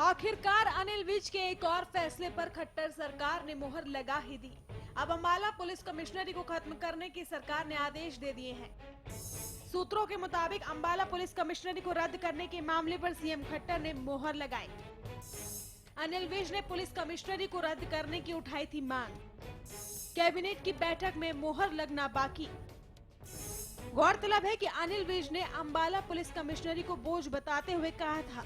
आखिरकार अनिल विज के एक और फैसले पर खट्टर सरकार ने मुहर लगा ही दी। अब अंबाला पुलिस कमिश्नरी को खत्म करने की सरकार ने आदेश दे दिए हैं। सूत्रों के मुताबिक अंबाला पुलिस कमिश्नरी को रद्द करने के मामले पर सीएम खट्टर ने मुहर लगाई। अनिल विज ने पुलिस कमिश्नरी को रद्द करने की उठाई थी मांग। कैबिनेट की बैठक में मुहर लगना बाकी। गौरतलब है कि अनिल विज ने अंबाला पुलिस कमिश्नरी को बोझ बताते हुए कहा था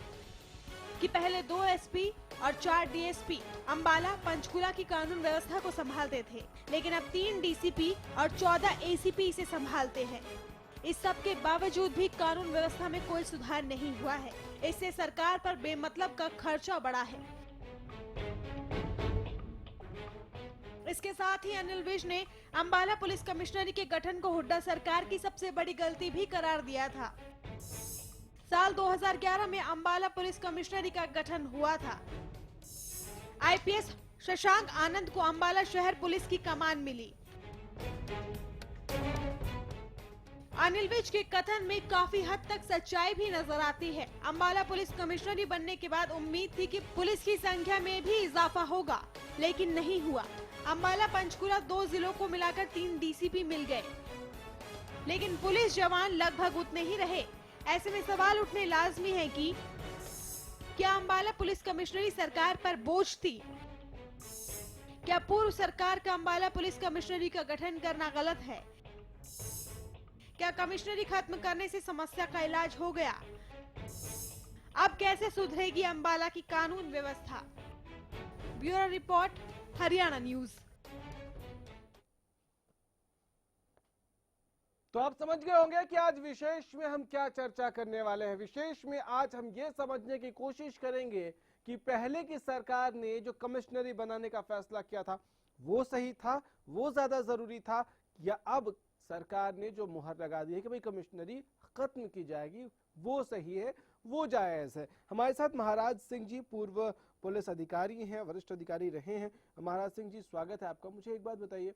कि पहले 2 एसपी और 4 डीएसपी अंबाला पंचकुला की कानून व्यवस्था को संभालते थे, लेकिन अब 3 डीसीपी और 14 एसीपी इसे संभालते हैं। इस सब के बावजूद भी कानून व्यवस्था में कोई सुधार नहीं हुआ है। इससे सरकार पर बेमतलब का खर्चा बढ़ा है। इसके साथ ही अनिल विज ने अंबाला पुलिस कमिश्नरी के गठन को हुड्डा सरकार की सबसे बड़ी गलती भी करार दिया था। साल 2011 में अंबाला पुलिस कमिश्नरी का गठन हुआ था। आईपीएस शशांक आनंद को अंबाला शहर पुलिस की कमान मिली। अनिल विज के कथन में काफी हद तक सच्चाई भी नजर आती है। अंबाला पुलिस कमिश्नरी बनने के बाद उम्मीद थी कि पुलिस की संख्या में भी इजाफा होगा, लेकिन नहीं हुआ। अंबाला पंचकुला 2 जिलों को मिलाकर 3 डीसीपी मिल गए, लेकिन पुलिस जवान लगभग उतने ही रहे। ऐसे में सवाल उठने लाजमी है कि क्या अंबाला पुलिस कमिश्नरी सरकार पर बोझ थी? क्या पूर्व सरकार का अंबाला पुलिस कमिश्नरी का गठन करना गलत है? क्या कमिश्नरी खत्म करने से समस्या का इलाज हो गया? अब कैसे सुधरेगी अंबाला की कानून व्यवस्था? Bureau report, Haryana news. तो आप समझ गए होंगे कि आज विशेष में हम क्या चर्चा करने वाले हैं। विशेष में आज हम ये समझने की कोशिश करेंगे कि पहले की सरकार ने जो कमिश्नरी बनाने का फैसला किया था वो सही था, वो ज्यादा जरूरी था, या अब सरकार ने जो मुहर लगा दी है कि भाई कमिश्नरी खत्म की जाएगी वो सही है, वो जायज है। हमारे साथ महाराज सिंह जी पूर्व पुलिस अधिकारी हैं, वरिष्ठ अधिकारी रहे हैं। महाराज सिंह जी, स्वागत है आपका। मुझे एक बात बताइए,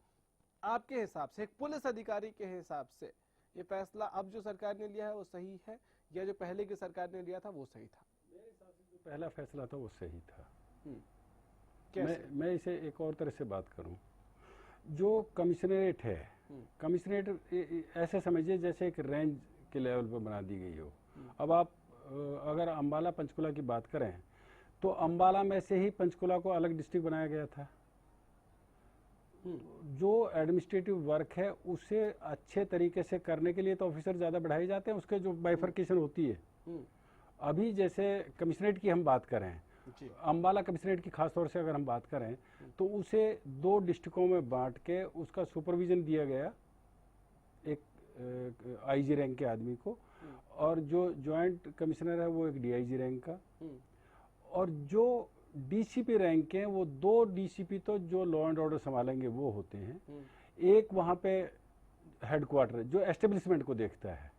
आपके हिसाब से, एक पुलिस अधिकारी के हिसाब से, ये फैसला अब जो सरकार ने लिया है वो सही है, या जो पहले की सरकार ने लिया था वो सही था? मेरे हिसाब से जो पहला फैसला था वो सही था। कैसे? मैं इसे एक और तरह से बात करूं, जो कमिश्नरेट है, कमिश्नरेट ऐसे समझिए जैसे एक रेंज के लेवल पर बना दी गई हो। अब आप अगर अंबाला पंचकुला की बात करें तो अंबाला में से ही पंचकुला को अलग डिस्ट्रिक्ट बनाया गया था। जो एडमिनिस्ट्रेटिव वर्क है उसे अच्छे तरीके से करने के लिए तो ऑफिसर ज्यादा बढ़ाए जाते हैं, उसके जो बाइफर्केशन होती है। अभी जैसे कमिश्नरेट की हम बात करें, अंबाला कमिश्नरेट की खास तौर से अगर हम बात करें तो उसे 2 डिस्ट्रिक्टों में बांट के उसका सुपरविजन दिया गया एक आईजी रैंक के आदमी को, और जो ज्वाइंट कमिश्नर है वो एक डीआईजी रैंक का, और जो डीसीपी रैंक के हैं वो 2 डीसीपी तो जो लॉ एंड ऑर्डर संभालेंगे वो होते हैं। एक वहां पे हेडक्वार्टर जो एस्टेब्लिशमेंट को देखता है,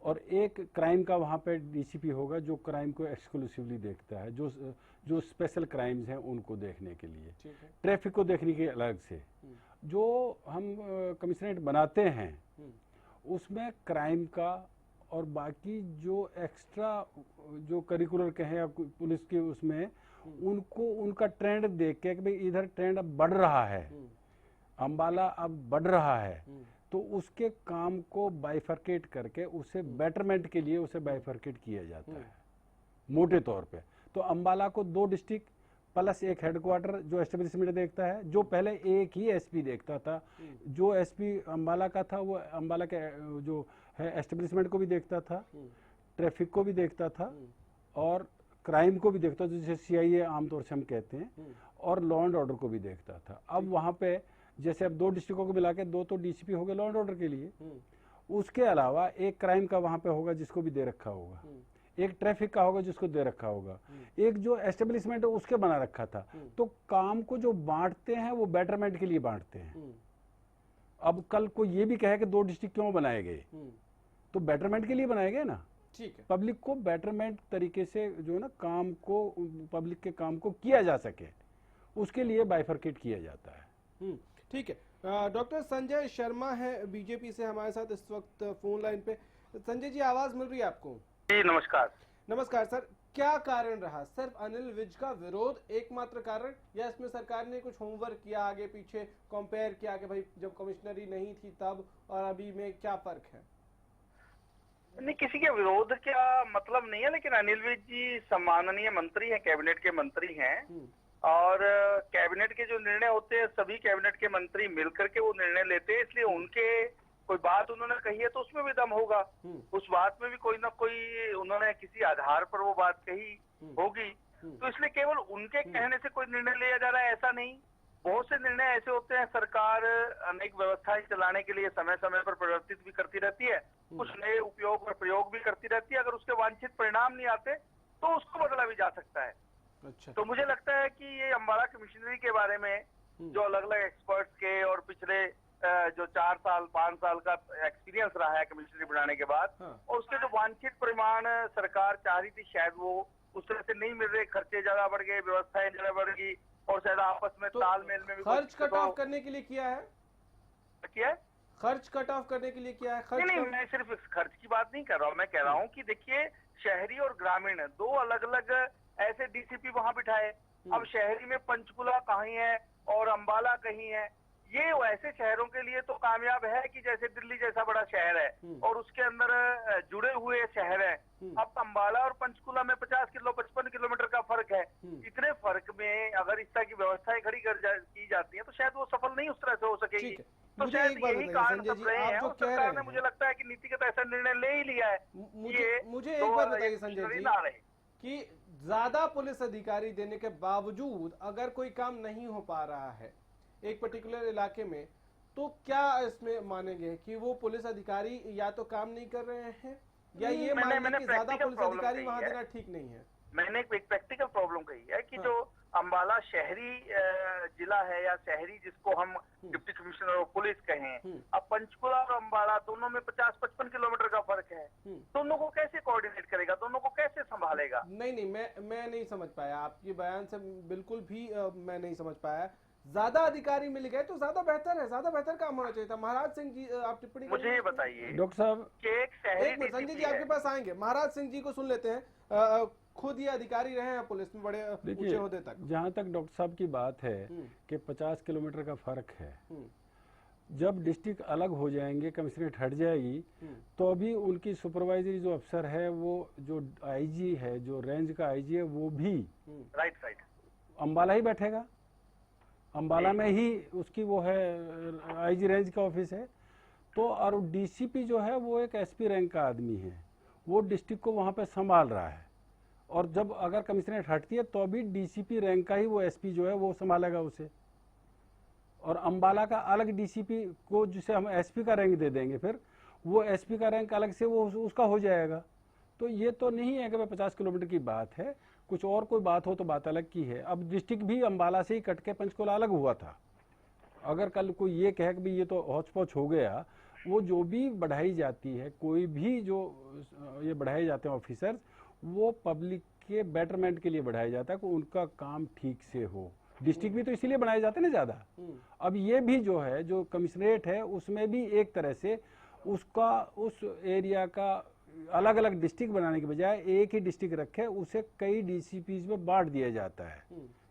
और एक क्राइम का वहां पे डीसीपी होगा जो क्राइम को एक्सक्लूसिवली देखता है, जो स्पेशल क्राइम्स हैं उनको देखने के लिए, ट्रैफिक को देखने के अलग से। जो हम कमिश्नरेट बनाते हैं उसमें क्राइम का और बाकी जो एक्स्ट्रा जो करिकुलर कहें या पुलिस के उसमें उनको उनका ट्रेंड देख के कि भाई इधर ट्रेंड अब बढ़ रहा है, अंबाला अब बढ़ रहा है, तो उसके काम को बाइफर्केट करके उसे बेटरमेंट के लिए उसे बाइफर्केट किया जाता है मोटे तौर पे। तो अंबाला को 2 डिस्ट्रिक्ट प्लस एक हेडक्वार्टर जो एस्टेब्लिशमेंट देखता है, जो पहले एक ही एसपी देखता था। जो एसपी अंबाला का था वो अंबाला के जो है एस्टेब्लिशमेंट को भी देखता था, ट्रैफिक को भी देखता था, और क्राइम को भी देखता था, जिसे सीआईए आमतौर से हम कहते हैं, और लॉ एंड ऑर्डर को भी देखता था। अब वहां पे जैसे अब 2 डिस्ट्रिक्टों को मिला के 2 तो डीसीपी हो गए लॉ एंड ऑर्डर के लिए, उसके अलावा एक क्राइम का वहां पे होगा जिसको भी दे रखा होगा, एक ट्रैफिक का होगा जिसको दे रखा होगा, एक जो एस्टेब्लिशमेंट है उसके बना रखा था। तो काम को जो बांटते हैं वो बेटरमेंट के लिए बांटते हैं। अब कल को ये भी कहे कि 2 डिस्ट्रिक्ट क्यों बनाए गए, तो बेटरमेंट के लिए बनाए गए ना। ठीक है, पब्लिक को बेटरमेंट तरीके से जो है ना काम को, पब्लिक के काम को किया जा सके, उसके लिए बाइफर्केट किया जाता है। ठीक है। डॉक्टर संजय शर्मा है बीजेपी से हमारे साथ इस वक्त फोन लाइन पे। संजय जी, आवाज मिल रही है आपको? जी नमस्कार। नमस्कार सर, क्या कारण रहा? सिर्फ अनिल विज का विरोध एकमात्र कारण, या इसमें सरकार ने कुछ होमवर्क किया, आगे पीछे कंपेयर किया कि भाई जब कमिश्नरी नहीं थी तब और अभी में क्या फर्क है? नहीं, किसी के विरोध का मतलब नहीं है, लेकिन अनिल विज जी सम्माननीय मंत्री हैं, कैबिनेट के मंत्री हैं, और कैबिनेट के जो निर्णय होते हैं सभी कैबिनेट के मंत्री मिलकर के वो निर्णय लेते हैं, इसलिए उनके कोई बात उन्होंने कही है तो उसमें भी दम होगा, उस बात में भी कोई ना कोई उन्होंने किसी आधार पर वो बात कही होगी, तो इसलिए केवल उनके कहने से कोई निर्णय लिया जा रहा है ऐसा नहीं। बहुत से निर्णय ऐसे होते हैं, सरकार अनेक व्यवस्थाएं चलाने के लिए समय समय पर परिवर्तित भी करती रहती है, कुछ नए उपयोग और प्रयोग भी करती रहती है, अगर उसके वांछित परिणाम नहीं आते तो उसको बदला भी जा सकता है। अच्छा। तो मुझे लगता है कि ये अम्बाला कमिश्नरी के बारे में जो अलग अलग एक्सपर्ट्स के और पिछले जो 4 साल 5 साल का एक्सपीरियंस रहा है कमिश्नरी बनाने के बाद, और उसके जो वांछित परिमाण सरकार चाह रही थी शायद वो उस तरह से नहीं मिल रहे, खर्चे ज्यादा बढ़ गए, व्यवस्थाएं ज्यादा बढ़ गई, और शायद आपस में तो तालमेल में भी खर्च कट ऑफ करने के लिए किया है? किया है? खर्च कट ऑफ करने के लिए किया है? खर्च नहीं, मैं सिर्फ खर्च की बात नहीं कर रहा हूँ, मैं कह रहा हूँ कि देखिए शहरी और ग्रामीण दो अलग अलग ऐसे डीसीपी वहां बिठाए। अब शहरी में पंचकुला कहीं है और अम्बाला कहीं है, ये ऐसे शहरों के लिए तो कामयाब है कि जैसे दिल्ली जैसा बड़ा शहर है और उसके अंदर जुड़े हुए शहर है। अब अम्बाला और पंचकुला में 55 किलोमीटर का फर्क है, इतने फर्क में अगर इस तरह की व्यवस्थाएं खड़ी की जाती है तो शायद वो सफल नहीं उस तरह से हो सकेगी। तो शायद यही कारण सब रहे हैं, और सरकार ने मुझे लगता है कि नीतिगत ऐसा निर्णय ले ही लिया है। मुझे एक बात बताइए संजय जी कि ज्यादा पुलिस अधिकारी देने के बावजूद अगर कोई काम नहीं हो पा रहा है एक पर्टिकुलर इलाके में, तो क्या इसमें मानेंगे कि वो पुलिस अधिकारी या तो काम नहीं कर रहे हैं, या ये मानेंगे कि ज्यादा पुलिस अधिकारी वहां देना ठीक नहीं है? मैंने एक प्रैक्टिकल प्रॉब्लम कही है कि जो अम्बाला शहरी जिला है या शहरी जिसको हम डिप्टी कमिश्नर ऑफ पुलिस कहें, अब पंचकुला और अम्बाला दोनों में 50-55 किलोमीटर का फर्क है, दोनों को कैसे कोऑर्डिनेट करेगा, दोनों को कैसे संभालेगा? नहीं, मैं नहीं समझ पाया आपके बयान से, बिल्कुल भी मैं नहीं समझ पाया। ज्यादा अधिकारी मिल गए तो ज्यादा बेहतर है, ज्यादा बेहतर काम होना चाहिए था। महाराज सिंह जी आप टिप्पणी मुझे ये बताइए डॉक्टर साहब, एक शहरी संजय जी आपके पास आएंगे, महाराज सिंह जी को सुन लेते हैं, खुद ये अधिकारी रहे हैं पुलिस में बड़े ऊंचे ओहदे तक। जहाँ तक डॉक्टर साहब की बात है कि 50 किलोमीटर का फर्क है, जब डिस्ट्रिक्ट अलग हो जाएंगे, कमिश्नरेट हट जाएगी, तो अभी उनकी सुपरवाइजरी जो अफसर है, वो जो आईजी है, जो रेंज का आईजी है, वो भी राइट अम्बाला ही बैठेगा, अम्बाला में ही उसकी वो है आईजी रेंज का ऑफिस है। तो और डीसीपी जो है वो एक एसपी रैंक का आदमी है, वो डिस्ट्रिक्ट को वहाँ पे संभाल रहा है, और जब अगर कमिश्नरेट हटती है तो भी डीसीपी रैंक का ही वो एसपी जो है वो संभालेगा उसे, और अम्बाला का अलग डीसीपी को जिसे हम एसपी का रैंक दे देंगे, फिर वो एसपी का रैंक अलग से वो उसका हो जाएगा। तो ये तो नहीं है कि भाई 50 किलोमीटर की बात है, कुछ और कोई बात हो तो बात अलग की है। अब डिस्ट्रिक्ट भी अम्बाला से ही कट के पंचकुला अलग हुआ था, अगर कल कोई ये कहे कि भाई ये तो हौच पौच हो गया, वो जो भी बढ़ाई जाती है, कोई भी जो ये बढ़ाए जाते हैं ऑफिसर्स, वो पब्लिक के बेटरमेंट के लिए बढ़ाया जाता है कि उनका काम ठीक से हो। डिस्ट्रिक्ट भी तो इसीलिए बनाए जाते हैं ना ज्यादा। अब ये भी जो है, जो कमिश्नरेट है, उसमें भी एक तरह से उसका उस एरिया का अलग अलग डिस्ट्रिक्ट बनाने के बजाय एक ही डिस्ट्रिक्ट रखे, उसे कई डीसीपीज में बांट दिया जाता है,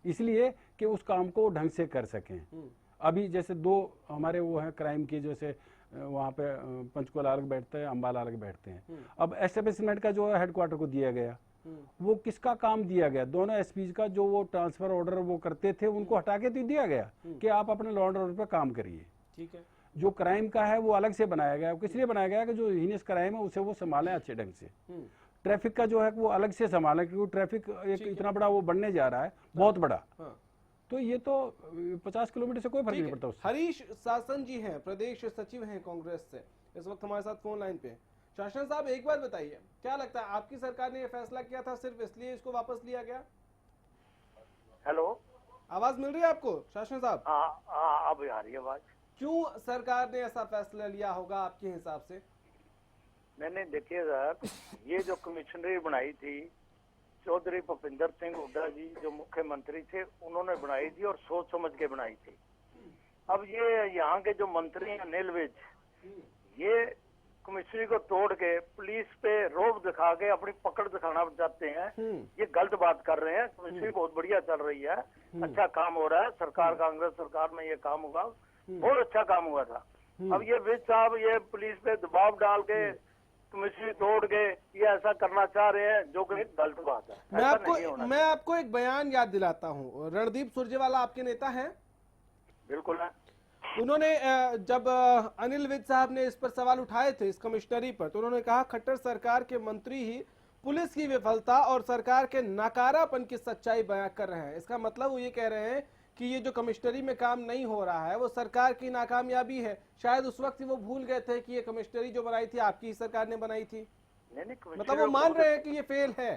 इसलिए कि उस काम को ढंग से कर सकें। अभी जैसे 2 हमारे वो हैं क्राइम के, जैसे वहाँ पे पंचकुला अलग बैठते हैं, अम्बाला अलग बैठते हैं। अब एस्टेब्लिशमेंट का जो है हेडक्वार्टर को दिया गया, वो किसका काम दिया गया? दोनों एसपीज का जो वो ट्रांसफर ऑर्डर वो करते थे, उनको हटा के तो दिया गया कि आप अपने लॉ एंड ऑर्डर पे काम करिए। ठीक है। जो क्राइम का है वो अलग से बनाया गया, किस लिए बनाया गया कि जो हीनियस क्राइम है उसे वो संभालें अच्छे ढंग से। ट्रैफिक का जो है वो अलग से संभालें, क्योंकि ट्रैफिक एक इतना बड़ा वो बढ़ने जा रहा है, बहुत बड़ा। तो ये तो 50 किलोमीटर से कोई फर्क नहीं पड़ता उससे। हरीश शासन जी हैं, प्रदेश सचिव हैं कांग्रेस से, इस वक्त हमारे साथ फोन लाइन पे। शासन साहब, एक बार बताइए, क्या लगता है आपकी सरकार ने ये फैसला किया था सिर्फ इसलिए इसको वापस लिया गया? हेलो, आवाज मिल रही है आपको शासन साहब? अब आ रही है आवाज। क्यों सरकार ने ऐसा फैसला लिया होगा आपके हिसाब से? मैंने देखिए सर, ये जो कमिश्नरी बनाई थी, चौधरी भूपिंदर सिंह हुड्डा जी जो मुख्यमंत्री थे, उन्होंने बनाई थी और सोच समझ के बनाई थी। अब ये यहाँ के जो मंत्री हैं अनिल विज, ये कमिश्नरी को तोड़ के पुलिस पे रोब दिखा के अपनी पकड़ दिखाना चाहते हैं, ये गलत बात कर रहे हैं। कमिश्नरी बहुत बढ़िया चल रही है, अच्छा काम हो रहा है। सरकार, कांग्रेस सरकार में ये काम हुआ, बहुत अच्छा काम हुआ था। अब ये विज साहब ये पुलिस पे दबाव डाल के कमिश्नरी तोड़ के ये ऐसा करना चाह रहे हैं, जो कि गलत बात है। मैं आपको एक बयान याद दिलाता हूँ। रणदीप सुरजेवाला आपके नेता हैं? बिल्कुल है। उन्होंने जब अनिल विज साहब ने इस पर सवाल उठाए थे, इस कमिश्नरी पर, तो उन्होंने कहा खट्टर सरकार के मंत्री ही पुलिस की विफलता और सरकार के नकारापन की सच्चाई बयां कर रहे हैं। इसका मतलब वो ये कह रहे हैं कि ये जो कमिश्नरी में काम नहीं हो रहा है वो सरकार की नाकामयाबी है। शायद उस वक्त वो भूल गए थे कि ये कमिश्नरी जो बनाई थी आपकी ही सरकार ने बनाई थी। नहीं, मतलब वो मान रहे हैं कि ये फेल है।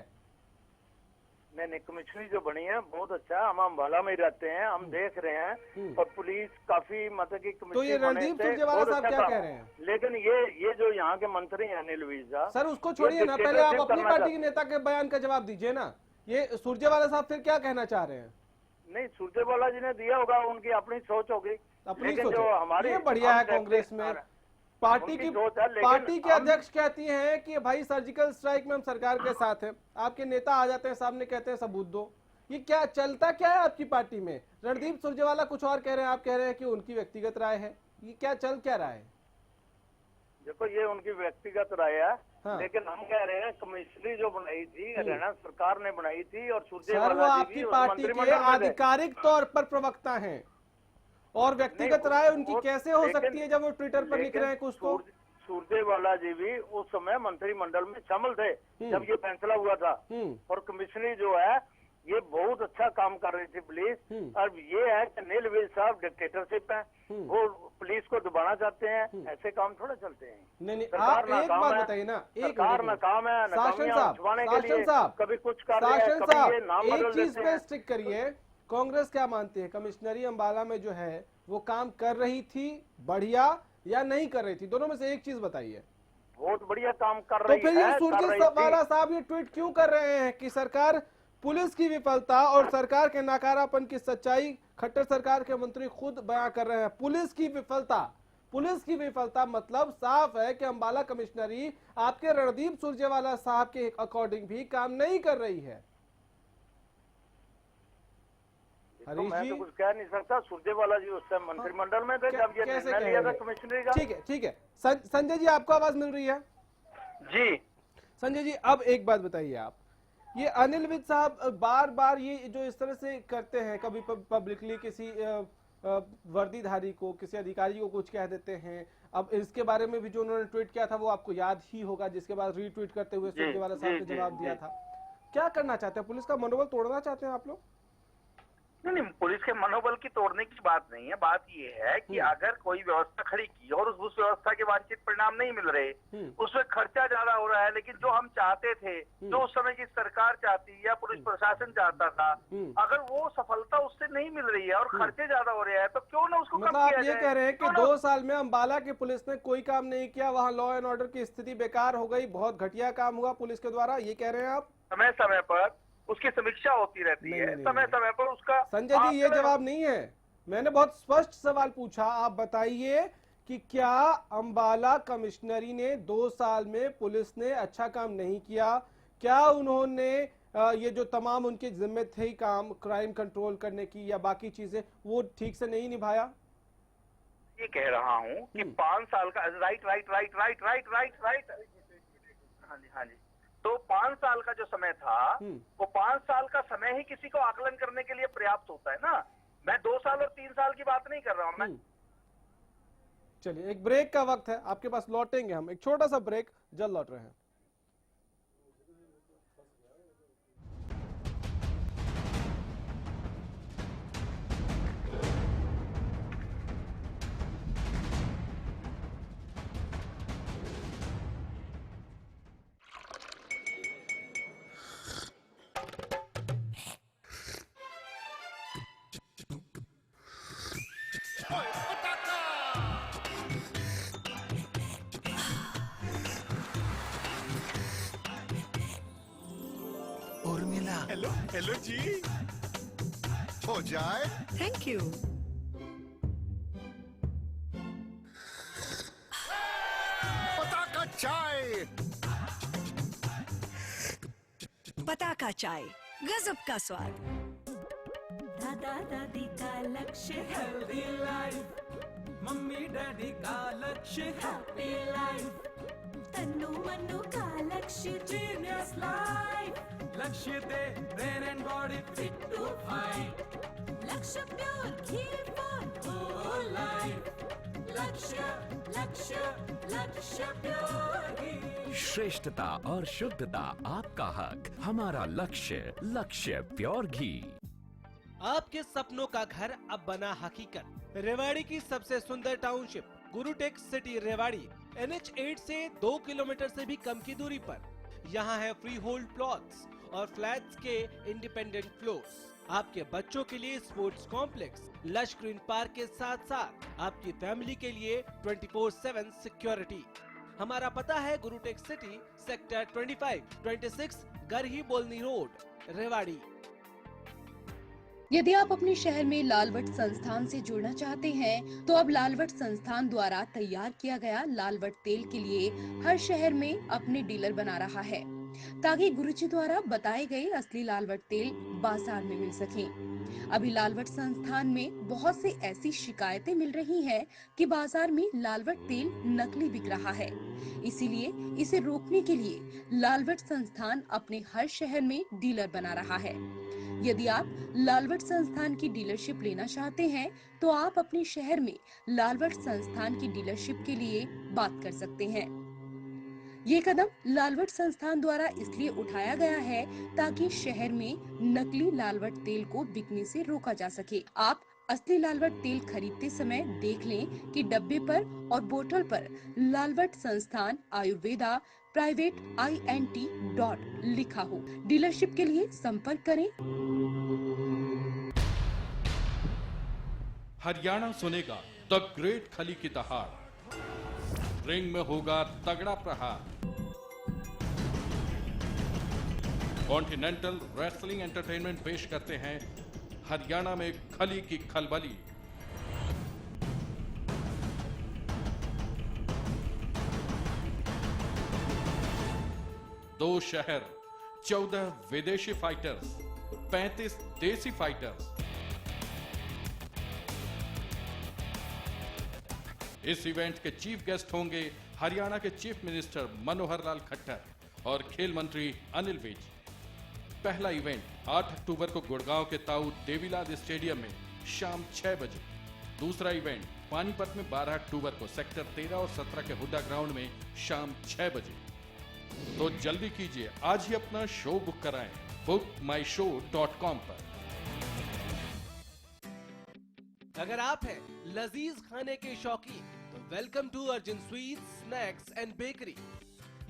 नहीं, कमिश्नरी जो बनी है बहुत अच्छा है। हम अम्बाला में ही रहते हैं, हम देख रहे हैं, और पुलिस काफी मतलब की तो ये रणदीप सुरजेवाला साहब क्या कह रहे हैं? लेकिन ये जो यहाँ के मंत्री हैं अनिल विज साहब, सर उसको छोड़िए ना, पहले आप अपनी पार्टी के नेता के बयान का जवाब दीजिए ना। ये सुरजेवाला साहब फिर क्या कहना चाह रहे हैं? नहीं, सुरजेवाला जी ने दिया होगा, उनकी अपनी सोच होगी। अपनी लेकिन सोच जो हमारी ये बढ़िया है कांग्रेस में पार्टी के अध्यक्ष कहती हैं कि भाई सर्जिकल स्ट्राइक में हम सरकार के साथ हैं। आपके नेता आ जाते हैं सामने, कहते हैं सबूत दो। ये क्या चलता क्या है आपकी पार्टी में? रणदीप सुरजेवाला कुछ और कह रहे हैं, आप कह रहे हैं कि उनकी व्यक्तिगत राय है। ये क्या चल क्या रहा है? देखो, ये उनकी व्यक्तिगत राय है। हाँ। लेकिन हम कह रहे हैं कमिश्नरी जो बनाई थी हरियाणा सरकार ने बनाई थी, और सर वो सुरजेवाला जी आपकी भी उस पार्टी के मंत्रिमंडल में थे। आधिकारिक तौर पर प्रवक्ता हैं, और व्यक्तिगत राय उनकी कैसे हो सकती है जब वो ट्विटर पर लिख रहे हैं कुछ तो? सुरजेवाला जी भी उस समय मंत्रिमंडल में शामिल थे जब ये फैसला हुआ था। और कमिश्नरी जो है ये बहुत अच्छा काम कर रही थी पुलिस। अब ये है कि अनिल विज साहब डिक्टेटरशिप है, वो पुलिस को दबाना चाहते हैं। ऐसे काम थोड़ा चलते हैं। नहीं, आप एक बात बताइए ना, सरकार नाकाम है, नाकामियां छुपाने के लिए कभी कुछ कर रहे हैं, कभी ये नाम बदल एक चीज देते पे हैं। स्टिक करिए। कांग्रेस क्या मानती है, कमिश्नरी अंबाला में जो है वो काम कर रही थी बढ़िया या नहीं कर रही थी? दोनों में से एक चीज बताइए। बहुत बढ़िया काम कर तो रही फिर है। ये सुरजेवाला साहब ये ट्वीट क्यों कर रहे हैं कि सरकार पुलिस की विफलता और सरकार के नकारापन की सच्चाई खट्टर सरकार के मंत्री खुद बयां कर रहे हैं? पुलिस की विफलता मतलब साफ है कि अंबाला कमिश्नरी आपके रणदीप सुरजेवाला साहब के अकॉर्डिंग भी काम नहीं कर रही है। तो मैं तो कुछ कह नहीं सकता। सुरजेवाला जी उस टाइम मंत्रिमंडल में थे जब ये निर्णय लिया था कमिश्नरी का। ठीक है। संजय जी आपको आवाज मिल रही है? जी संजय जी, अब एक बात बताइए आप, ये अनिल विज साहब बार बार ये जो इस तरह से करते हैं, कभी पब्लिकली किसी वर्दीधारी को, किसी अधिकारी को कुछ कह देते हैं। अब इसके बारे में भी जो उन्होंने ट्वीट किया था वो आपको याद ही होगा, जिसके बाद रीट्वीट करते हुए सुरजेवाला साहब ने जवाब दिया था। क्या करना चाहते हैं? पुलिस का मनोबल तोड़ना चाहते हैं आप लोग? नहीं, पुलिस के मनोबल की तोड़ने की बात नहीं है। बात ये है कि अगर कोई व्यवस्था खड़ी की और उस व्यवस्था के वांछित परिणाम नहीं मिल रहे, उसमें खर्चा ज्यादा हो रहा है, लेकिन जो हम चाहते थे, जो उस समय की सरकार चाहती या पुलिस प्रशासन चाहता था, अगर वो सफलता उससे नहीं मिल रही है और खर्चे ज्यादा हो रहे हैं, तो क्यों ना उसको मतलब आप ये कह रहे हैं कि 2 साल में अंबाला की पुलिस ने कोई काम नहीं किया, वहाँ लॉ एंड ऑर्डर की स्थिति बेकार हो गई, बहुत घटिया काम हुआ पुलिस के द्वारा, ये कह रहे हैं आप? समय समय पर उसकी समीक्षा होती रहती है, समय समय पर उसका। संजय जी, ये जवाब नहीं है, मैंने बहुत स्पष्ट सवाल पूछा। आप बताइए कि क्या अंबाला कमिश्नरी ने 2 साल में पुलिस ने अच्छा काम नहीं किया? क्या उन्होंने ये जो तमाम उनके जिम्मे थे काम क्राइम कंट्रोल करने की या बाकी चीजें, वो ठीक से नहीं निभाया? ये कह रहा हूँ कि 5 साल का राइट। हाँ जी। तो 5 साल का जो समय था, वो 5 साल का समय ही किसी को आकलन करने के लिए पर्याप्त होता है ना। मैं 2 साल और 3 साल की बात नहीं कर रहा हूँ मैं। चलिए, एक ब्रेक का वक्त है आपके पास, लौटेंगे हम, एक छोटा सा ब्रेक, जल्द लौट रहे हैं। उर्मिला, हेलो जी, हो जाए। Thank you. पटाखा चाय। पताका चाय, गजब का स्वाद। दादा दादी का लक्ष्य हेल्दी लाइफ, मम्मी डैडी का लक्ष्य हैप्पी लाइफ, तन्नू मन्नू का लक्ष्य genius life. Lakshya the brain and body fit to fight. Lakshya pure ghee for whole life. Lakshya Lakshya लक्ष्य प्योर घी। श्रेष्ठता और शुद्धता आपका हक, हमारा लक्ष्य, लक्ष्य प्योर घी। आपके सपनों का घर अब बना हकीकत। रेवाड़ी की सबसे सुंदर टाउनशिप गुरुटेक सिटी रेवाड़ी NH8 से 2 किलोमीटर से भी कम की दूरी पर। यहाँ है फ्री होल्ड प्लॉट्स और फ्लैट्स के इंडिपेंडेंट फ्लोर्स। आपके बच्चों के लिए sports complex, lush green park के साथ साथ आपकी फैमिली के लिए 24/7 सिक्योरिटी। हमारा पता है गुरुटेक सिटी, सेक्टर 25, 26, गरही बोलनी रोड, रेवाड़ी। यदि आप अपने शहर में लालवट संस्थान से जुड़ना चाहते हैं, तो अब लालवट संस्थान द्वारा तैयार किया गया लालवट तेल के लिए हर शहर में अपने डीलर बना रहा है, ताकि गुरुजी द्वारा बताए गए असली लालवट तेल बाजार में मिल सके। अभी लालवट संस्थान में बहुत से ऐसी शिकायतें मिल रही हैं कि बाजार में लालवट तेल नकली बिक रहा है। इसीलिए इसे रोकने के लिए लालवट संस्थान अपने हर शहर में डीलर बना रहा है। यदि आप लालवट संस्थान की डीलरशिप लेना चाहते हैं, तो आप अपने शहर में लालवट संस्थान की डीलरशिप के लिए बात कर सकते हैं। ये कदम लालवट संस्थान द्वारा इसलिए उठाया गया है ताकि शहर में नकली लालवट तेल को बिकने से रोका जा सके। आप असली लालवट तेल खरीदते समय देख लें कि डब्बे पर और बोतल पर लालवट संस्थान आयुर्वेदा प्राइवेट INT लिखा हो। डीलरशिप के लिए संपर्क करें। हरियाणा सुनेगा द ग्रेट खली की दहाड़। रिंग में होगा तगड़ा प्रहार। कॉन्टिनेंटल रेसलिंग एंटरटेनमेंट पेश करते हैं हरियाणा में खली की खलबली। दो शहर, 14 विदेशी फाइटर्स, 35 देसी फाइटर्स। इस इवेंट के चीफ गेस्ट होंगे हरियाणा के चीफ मिनिस्टर मनोहर लाल खट्टर और खेल मंत्री अनिल विज। पहला इवेंट 8 अक्टूबर को गुड़गांव के ताऊ देवीलाल स्टेडियम में शाम 6 बजे। दूसरा इवेंट पानीपत में 12 अक्टूबर को सेक्टर 13 और 17 के हुड्डा ग्राउंड में शाम 6 बजे। तो जल्दी कीजिए, आज ही अपना शो बुक कराएं bookmyshow.com पर। अगर आप हैं लजीज खाने के शौकीन, तो welcome to Arjun sweets, snacks and bakery.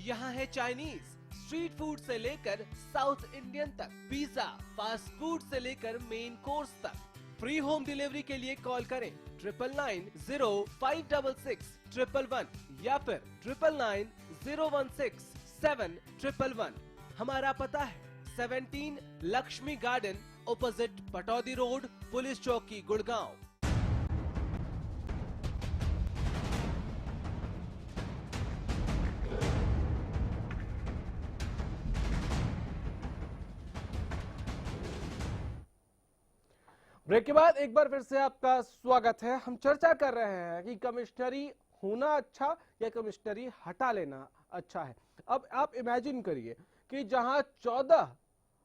यहाँ है चाइनीज, स्ट्रीट फूड से लेकर साउथ इंडियन तक, पिज्जा, फास्ट फूड से लेकर मेन कोर्स तक। फ्री होम डिलीवरी के लिए कॉल करें 9990566111 या फिर 9990167111। हमारा पता है 17 Lakshmi garden, opposite Pataudi road, police चौकी, गुड़गांव। ब्रेक के बाद एक बार फिर से आपका स्वागत है। हम चर्चा कर रहे हैं कि कमिश्नरी होना अच्छा या कमिश्नरी हटा लेना अच्छा है। अब आप इमेजिन करिए कि जहां 14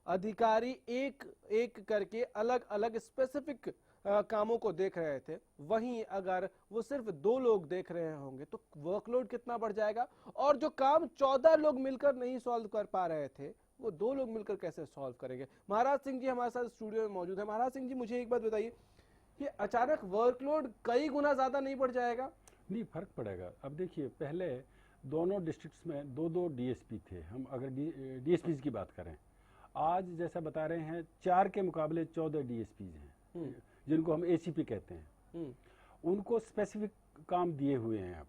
अधिकारी एक एक करके अलग अलग स्पेसिफिक कामों को देख रहे थे, वहीं अगर वो सिर्फ 2 लोग देख रहे होंगे तो वर्कलोड कितना बढ़ जाएगा। और जो काम 14 लोग मिलकर नहीं सॉल्व कर पा रहे थे, वो 2 लोग मिलकर कैसे सॉल्व करेंगे। महाराज सिंह जी हमारे साथ स्टूडियो में मौजूद है। महाराज सिंह जी, मुझे एक बात बताइए कि अचानक वर्कलोड कई गुना ज्यादा नहीं बढ़ जाएगा? नहीं, फर्क पड़ेगा। अब देखिए, पहले दोनों डिस्ट्रिक्ट्स में 2-2 DSP थे। हम अगर DSPs की बात करें, आज जैसा बता रहे हैं 4 के मुकाबले 14 DSPs हैं, जिनको हम ACP कहते हैं। उनको स्पेसिफिक काम दिए हुए हैं। अब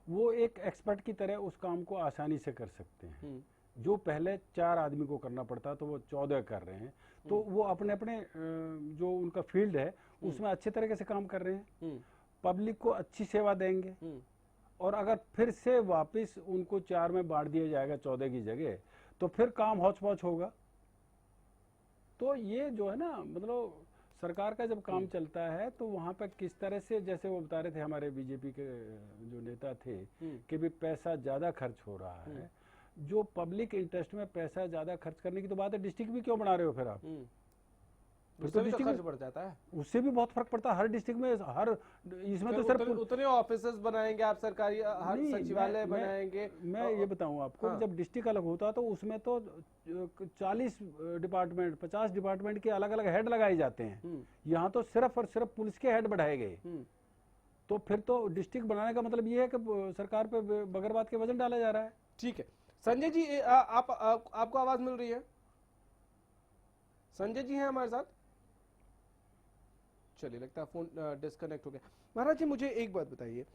वो एक एक्सपर्ट की तरह उस काम को आसानी से कर सकते हैं। जो पहले 4 आदमी को करना पड़ता तो वो 14 कर रहे हैं। तो वो अपने अपने जो उनका फील्ड है उसमें अच्छे तरीके से काम कर रहे हैं। पब्लिक को अच्छी सेवा देंगे, और अगर फिर से वापस उनको 4 में बांट दिया जाएगा 14 की जगह, तो फिर काम हौच पौच होगा। तो ये जो है ना, मतलब सरकार का जब काम चलता है तो वहां पर किस तरह से, जैसे वो बता रहे थे हमारे बीजेपी के जो नेता थे कि भी पैसा ज्यादा खर्च हो रहा है, जो पब्लिक इंटरेस्ट में पैसा ज्यादा खर्च करने की तो बात है, डिस्ट्रिक्ट भी क्यों बना रहे हो फिर आप? फिर तो डिस्ट्रिक्ट खर्च बढ़ जाता है, उससे भी बहुत फर्क पड़ता है हर डिस्ट्रिक्ट में, हर इसमें तो सिर्फ उतने ऑफिसेस बनाएंगे आप, सरकारी हर सचिवालय बनाएंगे। मैं ये बताऊं आपको, जब डिस्ट्रिक्ट अलग होता तो उसमें तो 40 डिपार्टमेंट 50 डिपार्टमेंट के अलग अलग हेड लगाए जाते हैं। यहाँ तो सिर्फ और सिर्फ पुलिस के हेड बढ़ाए गए। तो फिर तो डिस्ट्रिक्ट बनाने का मतलब ये है कि सरकार पे बगैर बात के वजन डाला जा रहा है। ठीक है संजय जी, आपको आवाज मिल रही है? संजय जी हैं हमारे साथ? चलिए, लगता है फोन डिस्कनेक्ट हो गया। महाराज जी, मुझे एक बात बताइए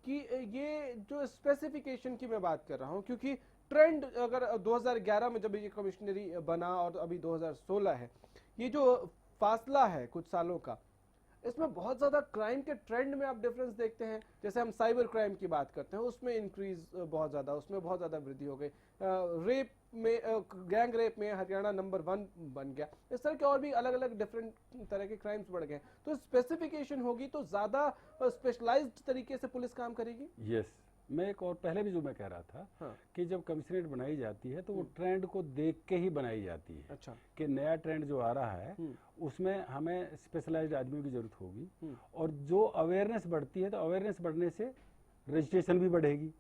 कि ये जो स्पेसिफिकेशन की मैं बात कर रहा हूं, क्योंकि ट्रेंड अगर 2011 में जब ये कमिश्नरी बना और अभी 2016 है, ये जो फासला है कुछ सालों का, इसमें बहुत ज्यादा क्राइम के ट्रेंड में आप डिफरेंस देखते हैं। जैसे हम साइबर क्राइम की बात करते हैं, उसमें इंक्रीज बहुत ज्यादा, उसमें बहुत ज्यादा वृद्धि हो गई। रेप में, गैंग रेप में हरियाणा नंबर 1 बन गया। इस तरह के और भी अलग अलग डिफरेंट तरह के क्राइम्स बढ़ गए। तो स्पेसिफिकेशन होगी तो ज्यादा स्पेशलाइज्ड तरीके से पुलिस काम करेगी। यस, मैं एक और पहले भी जो मैं कह रहा था कि जब कमिश्नरेट बनाई जाती है तो वो ट्रेंड को देख के ही बनाई जाती है। अच्छा, कि नया ट्रेंड जो आ रहा है उसमें हमें स्पेशलाइज्ड आदमियों की जरूरत होगी, और जो अवेयरनेस बढ़ती है तो अवेयरनेस बढ़ने से रजिस्ट्रेशन भी बढ़ेगी,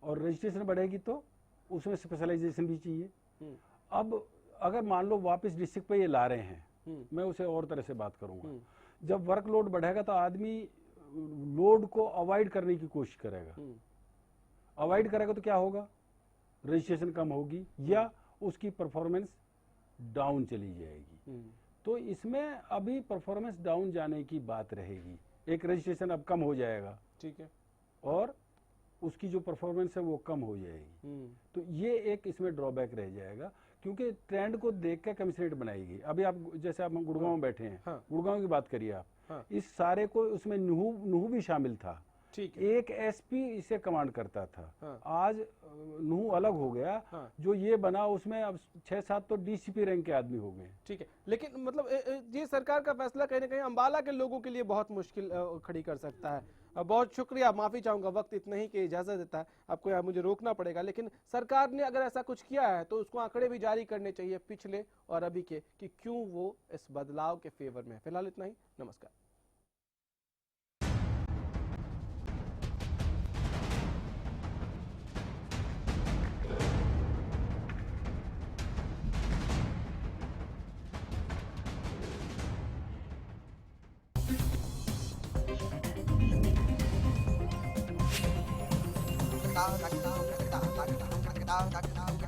और रजिस्ट्रेशन बढ़ेगी तो उसमें स्पेशलाइजेशन भी चाहिए। अब अगर मान लो वापस डिस्ट्रिक्ट पे ये ला रहे हैं, मैं उसे और तरह से बात करूंगा, जब वर्कलोड बढ़ेगा तो आदमी लोड को अवॉइड करने की कोशिश करेगा। अवॉइड करेगा तो क्या होगा? रजिस्ट्रेशन कम होगी या उसकी परफॉर्मेंस डाउन चली जाएगी। तो इसमें अभी परफॉर्मेंस डाउन जाने की बात रहेगी। एक रजिस्ट्रेशन अब कम हो जाएगा, ठीक है, और उसकी जो परफॉर्मेंस है वो कम हो जाएगी। तो ये एक इसमें ड्रॉबैक रह जाएगा, क्योंकि ट्रेंड को देख कर कमिश्नरेट बनाएगी। अभी आप जैसे आप गुड़गांव में बैठे हैं, गुड़गांव की बात करिए आप, इस सारे को उसमें नूह भी शामिल था। ठीक है, एक एसपी इसे कमांड करता था। आज नूह अलग हो गया। जो ये बना उसमें अब 6-7 तो डीसीपी रैंक के आदमी हो गए। ठीक है, लेकिन मतलब ये सरकार का फैसला कहीं ना कहीं अंबाला के लोगों के लिए बहुत मुश्किल खड़ी कर सकता है। बहुत शुक्रिया, माफी चाहूंगा, वक्त इतना ही की इजाजत देता है, आपको यहाँ मुझे रोकना पड़ेगा। लेकिन सरकार ने अगर ऐसा कुछ किया है तो उसको आंकड़े भी जारी करने चाहिए, पिछले और अभी के, कि क्यों वो इस बदलाव के फेवर में है। फिलहाल इतना ही, नमस्कार। Da da da da da da da da da da da